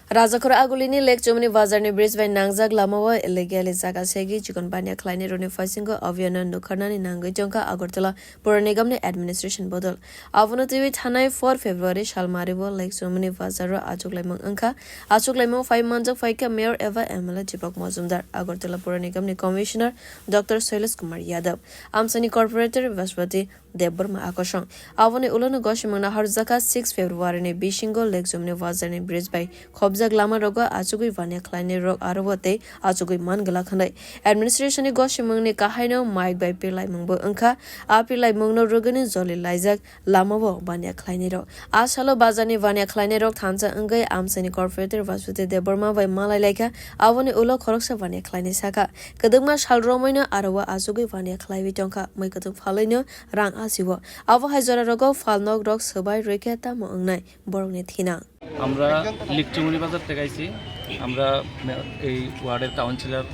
Rajakor agulini lek chomni bazarni bridge by nangjak lamawa illegal jaga segi chikon banya khlaini roni fasingo abhiyan nukharnani nangoi jongka agartala pura nigamni administration bodol avunu tiwi thanai 4 February shalmaribo lek chomni bazar ro achukhlaimung angkha achukhlaimung 5 manjak faika mayor eva MLA Deepak Majumdar agartala pura nigamni commissioner Dr Shailesh Kumar Yadav amsani corporator Vaspati Deborma Akosong avuni ulonu goshimangna harjaka 6 February ni bishingo lek chomni bazarni bridge by Khobjak lama roga achugui vania khlaini rog arobote achugui mangala khanai administration ni goshimangni kahaino mic by pirlaimwng bo angkha a pirlaimwng no rogani joli laijak lama bo vania khlaini rog asalo bazani vania khlaini rog thansa angai amsani corporator Vaspati Deborma by malai laika avoni ulo khoroksa vania khlaini saka kadungma salromoino arowa achugui vania khlaibi tongkha moikatu phalaino rang asibo abo haijora rogo falnog rog sabai reketa mo angnai borongni thina আমরা লিকচুমুনি বাজার থেকে আইছি আমরা এই ওয়ার্ডের councillor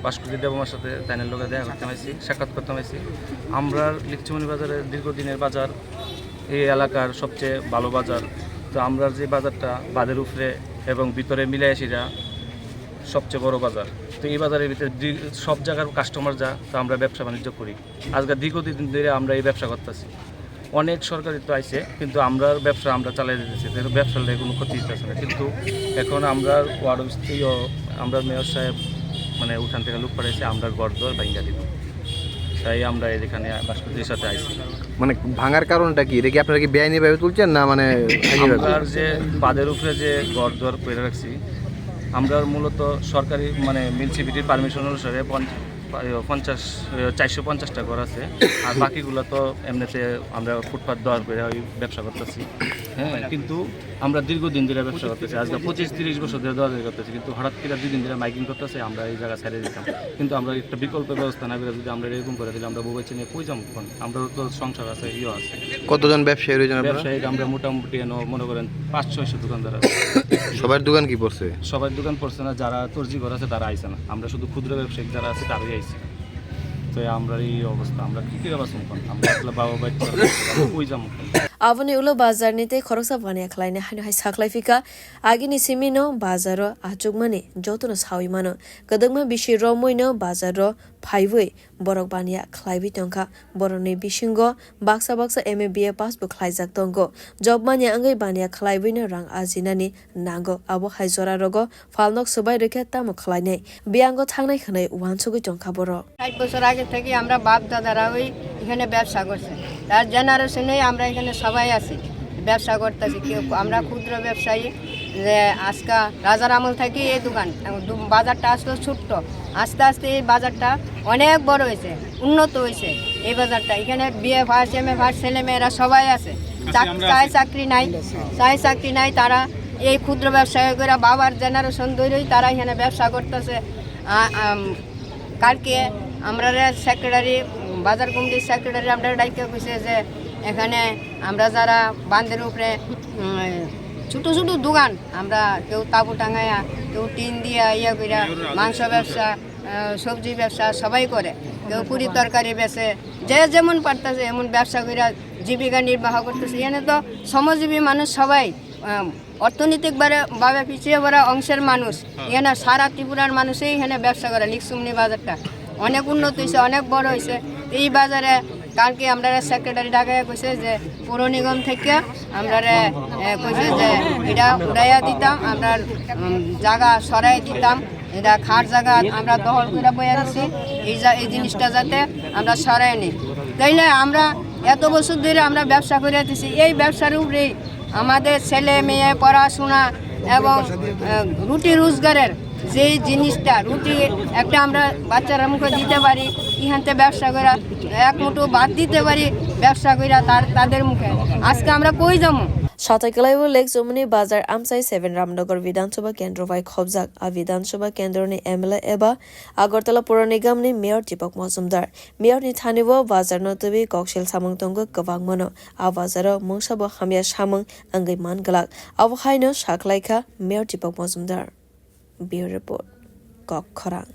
বাসকুটি দেবমার সাথে তাইনের লোকে দেখা করতে পাইছি সাক্ষাৎ করতে পাইছি আমরা লিকচুমুনি বাজারের দীর্ঘদিনের বাজার এই এলাকার সবচেয়ে ভালো বাজার তো আমরা যে বাজারটা বাদের উপরে এবং ভিতরে মিলাইয়াছিরা সবচেয়ে বড় বাজার তো এই বাজারের ভিতরে সব জায়গার কাস্টমার যা তো আমরা ব্যবসা বাণিজ্য করি আজকে দীর্ঘদিন ধরে আমরা এই ব্যবসা করতেছি অনেক সরকারি তো আইছে কিন্তু আমরা ব্যবসা আমরা চালাই দিতেছি ব্যবসার লেগে কোনো ক্ষতি হইতেছে না কিন্তু এখন আমরা ওয়ার্ড অফিসেও আমরা মেয়র সাহেব মানে উঠান থেকে লোক পাঠাইছে আমরা গড়দর ভাঙ্গা দিব তাই আমরা এখানে বাসপতির সাথে আইছি মানে ভাঙার কারণটা কি এটা কি আপনারা কি বেআইনিভাবে তুলছেন না মানে আমরা যে বাদের উপরে যে গড়দর করে রাখছি আমরা মূলত সরকারি মানে মিউনিসিপালিটির পারমিশন অনুসারে 450টা ঘর আছে আর বাকিগুলো তো এমনিতে আমরা ফুটপাথ দেওয়ার করে ওই ব্যবসা করতেছি হ্যাঁ কিন্তু আমরা দীর্ঘদিন ধরে ব্যবসা করতেছি আজকে 25-30 বছর ধরে দেওয়া করতেছি কিন্তু হঠাৎ করে 2 দিন ধরে মাইকিং করতেছে আমরা এই জায়গা ছেড়ে দিতাম কিন্তু আমরা একটা বিকল্প ব্যবস্থা না করে যদি আমরা এরকম করে দিলে আমরা বউবাচ্চা নিয়ে কই যাবো আমরা তো সংসার আছে ইয়ে আছে কতজন ব্যবসায়ী রয়েছেন আপনারা ব্যবসায়ী আমরা মোটামুটি মনে করেন 500-600 দোকানদার আছে সবার দোকান কি পড়ছে সবার দোকান পড়ছে না যারা তরজি ঘর আছে তারা আইছে না আমরা শুধু ক্ষুদ্র ব্যবসায়ী যারা আছে তারাই আইছে তো আমরা এই অবস্থা আমরা কি করে বাঁচব আমরা আসলে বাবা বাচ্চা কই যাবো avoni ulo bazar nite khoroksa vania khlaini haino hai saklai fika agini simino bazaro achukmani jotono sawi mano kadangma bishi romoino bazaro phaibui borok bania khlaibi tongkha boroni bisingo baksa MBA passbook khlaijak tongo job mania angai bania khlaibino rang ajinani nango abo haijora rogo falnok subai rekha tamo khlainai biango thangnai khanai wansugui tongkha boro 60 বছর আগে থেকে আমরা বাপ দাদারা ওই এখানে ব্যবসা করছে তার জেনারেশনে আমরা এখানে সবাই আছি ব্যবসা করতেছি কেউ আমরা ক্ষুদ্র ব্যবসায়ী যে আজকে রাজার আমল থেকে এই দোকান বাজারটা আসলো ছোট্ট আস্তে আস্তে এই বাজারটা অনেক বড় হয়েছে উন্নত হয়েছে এই বাজারটা এখানে BA first M A first ছেলেমেয়েরা সবাই আছে চাকরি নাই তারা এই ক্ষুদ্র ব্যবসায়ী করে বাবার জেনারেশন ধরেই তারা এখানে ব্যবসা করতেছে কালকে আমরা সেক্রেটারি বাজার কমিটির সেক্রেটারি আমরা ডাইকে কইছে যে এখানে আমরা যারা বাঁধের উপরে ছোটো ছোটো দোকান আমরা কেউ তাবু টাঙাইয়া কেউ টিন দিয়া ইয়া কইরা মাংস ব্যবসা সবজি ব্যবসা সবাই করে কেউ পুরি তরকারি বেচে যে যেমন পারতেছে এমন ব্যবসা কইরা জীবিকা নির্বাহ করতেছে এখানে তো শ্রমজীবী মানুষ সবাই অর্থনৈতিকভাবে পিছিয়ে পড়া অংশের মানুষ এখানে সারা ত্রিপুরার মানুষই এখানে ব্যবসা করে লিকচুমনি বাজারটা অনেক উন্নত হয়েছে অনেক বড় হয়েছে এই বাজারে কালকে আমরা সেক্রেটারি ঢাকায় কইছে যে পৌর নিগম থেকে আমরা কইছে যে এটা উড়াইয়া দিতাম আমরা জায়গা সরাই দিতাম এটা খাট জায়গা আমরা দখল করে বইয়া দিচ্ছি এই জিনিসটা যাতে আমরা সরাই নিই তাইলে আমরা এত বছর ধরে আমরা ব্যবসা করে দিচ্ছি এই ব্যবসার উপরেই আমাদের ছেলে মেয়ে পড়াশোনা এবং রুটি রোজগারের যেই জিনিসটা রুটি একটা আমরা বাচ্চারা মুখে দিতে পারি ইহানতে ব্যবসা করে এক মুঠো ভাত দিতে পারি ব্যবসা করে তাদের মুখে আজকে আমরা কই যাবো Shatakalayo Lake Zomuni Bazar Amsai 7 Ramnagar Vidansabha Kendra vai Khobjak a Vidansabha Kendra ni MLA eba Agartala Pura Nigam ni Mayor Deepak Majumdar Mayor ni Thanibo Bazar notwi Kokshil Samang Tongo Gawangmano a Bazaro Mungsabo Hamya Samang angai mangalak Avhaino Shaklaika Mayor Deepak Majumdar Bureau Report Kok Khorang